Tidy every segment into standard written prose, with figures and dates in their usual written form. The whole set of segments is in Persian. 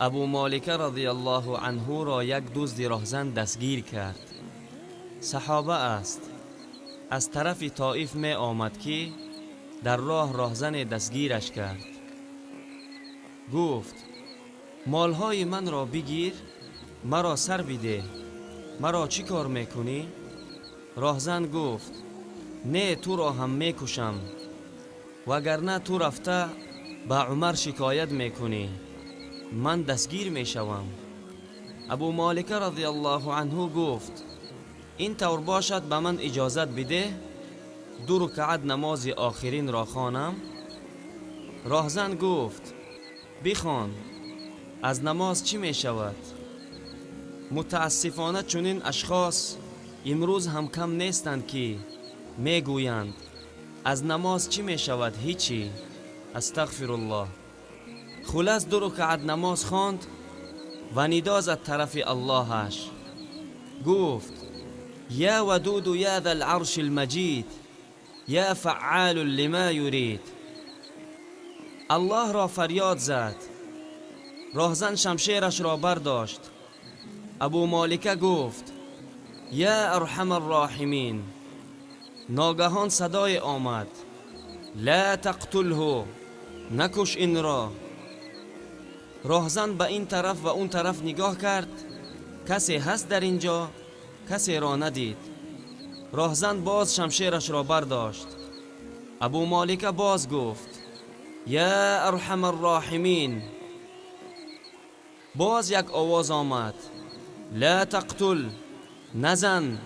ابو مالک رضی الله عنه را یک دزد راهزن دستگیر کرد. صحابه است. از طرف طائف می آمد که در راه راهزن دستگیرش کرد. گفت مالهای من را بگیر، مرا سر بده. مرا چی کار میکنی؟ راهزن گفت نه، تو را هم میکشم، وگرنه تو رفته به عمر شکایت میکنی، من دستگیر میشوم. ابو مالک رضی الله عنه گفت این طور باشد به من اجازت بده 2 رکعت نماز آخرین را خوانم. راهزن گفت بخوان، از نماز چی می شود؟ متاسفانه چنین اشخاص امروز هم کم نیستند که می گویند از نماز چی می شود؟ هیچی. استغفر الله. خلاص 2 رکعت نماز خواند و ندا از طرف اللهش گفت یا ودود یا ذا العرش المجید یا فعال لما یرید. الله را فریاد زد. راهزن شمشیرش را برداشت. ابو مالکه گفت یا ارحم الراحمین. ناگهان صدای آمد لا تقتله، نکش این را. راهزن به این طرف و اون طرف نگاه کرد، کسی هست در اینجا؟ کسی را ندید. راهزن باز شمشیرش را برداشت. ابو مالکه باز گفت یا ارحم الراحمین. باز یک آواز آمد لا تقتل، نزن.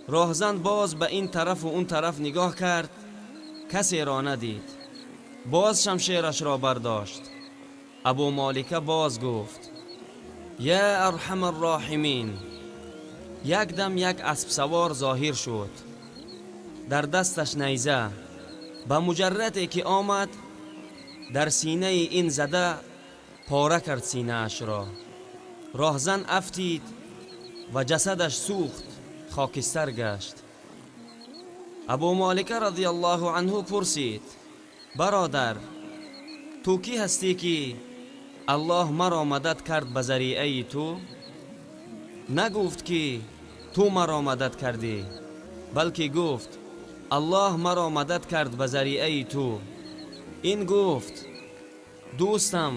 راهزن باز به این طرف و اون طرف نگاه کرد، کسی را ندید. باز شمشیرش را برداشت. ابو مالکه باز گفت یا ارحم الراحمین. یک دم یک اسب سوار ظاهر شد، در دستش نیزه. با مجردی که آمد در سینه این زده پاره کرد سینه اش را. راهزن افتید و جسدش سوخت، خاکستر گشت. ابو مالک رضی الله عنه پرسید برادر تو کی هستی که الله مرا مدد کرد به ذریعه تو؟ نگفت که تو مرا مدد کردی، بلکه گفت الله مرا مدد کرد به ذریعه تو. این گفت دوستم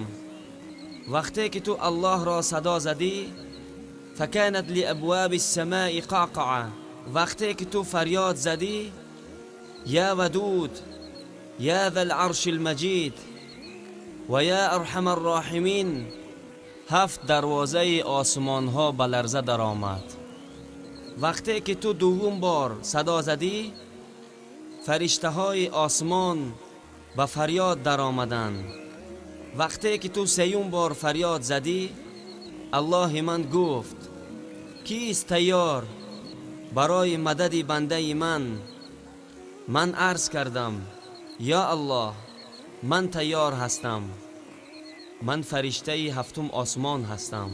وقتی که تو الله را صدا زدی فکانت لابواب السماء قعقعه، وقتی که تو فریاد زدی یا ودود یا ذا العرش المجید و یا ارحم الراحمین، 7 دروازه آسمان ها به لرزه در آمد. وقتی که تو دوم بار صدا زدی فرشته های آسمان به فریاد در آمدند. وقتی که تو 3م بار فریاد زدی الله من گفت کیست تیار برای مدد بنده من؟ من عرض کردم یا الله من تیار هستم، من فرشته 7م آسمان هستم.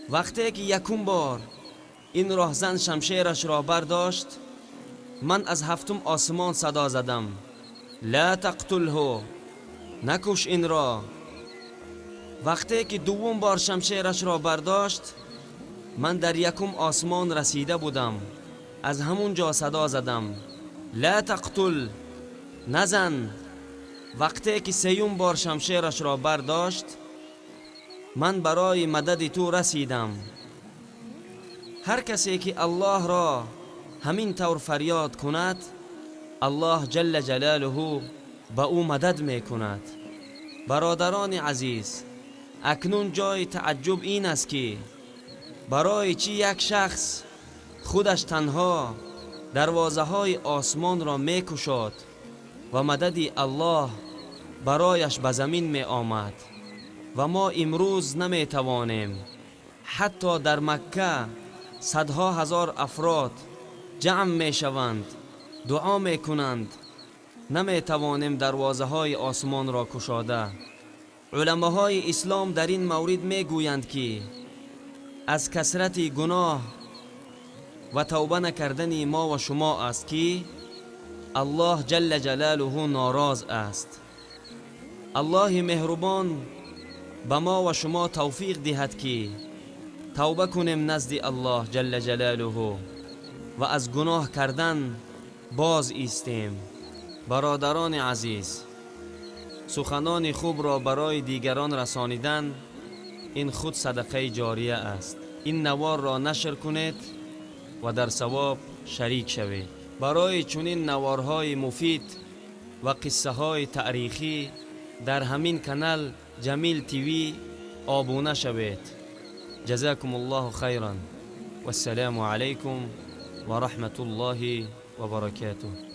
وقتی که 1م بار این راهزن شمشیرش را برداشت من از 7م آسمان صدا زدم لا تقتله، نکش این را. وقتی که 2م بار شمشیرش را برداشت من در 1م آسمان رسیده بودم، از همون جا صدا زدم لا تقتل، نزن. وقتی که 3م بار شمشیرش را برداشت من برای مدد تو رسیدم. هر کسی که الله را همین طور فریاد کند الله جل جلاله با او مدد می کند. برادران عزیز اکنون جای تعجب این است که برای چی یک شخص خودش تنها دروازه های آسمان را می کشاد و مدد الله برایش به زمین می آمد و ما امروز نمی توانیم. حتی در مکه صدها هزار افراد جمع می شوند، دعا می کنند، نمی توانیم دروازه های آسمان را کشاده. علماهای اسلام در این مورد می گویند که از کثرت گناه و توبه نکردن ما و شما است که الله جل جلاله ناراض است. الله مهربان به ما و شما توفیق دهد که توبه کنیم نزد الله جل جلاله و از گناه کردن باز ایستیم. برادران عزیز، سخنان خوب را برای دیگران رسانیدن این خود صدقه جاریه است. این نوار را نشر کنید و در ثواب شریک شوید. برای چنین نوارهای مفید و قصه های تاریخی در همین کانال جمیل تیوی آبونه شوید. جزاكم الله خيرا والسلام عليكم ورحمة الله وبركاته.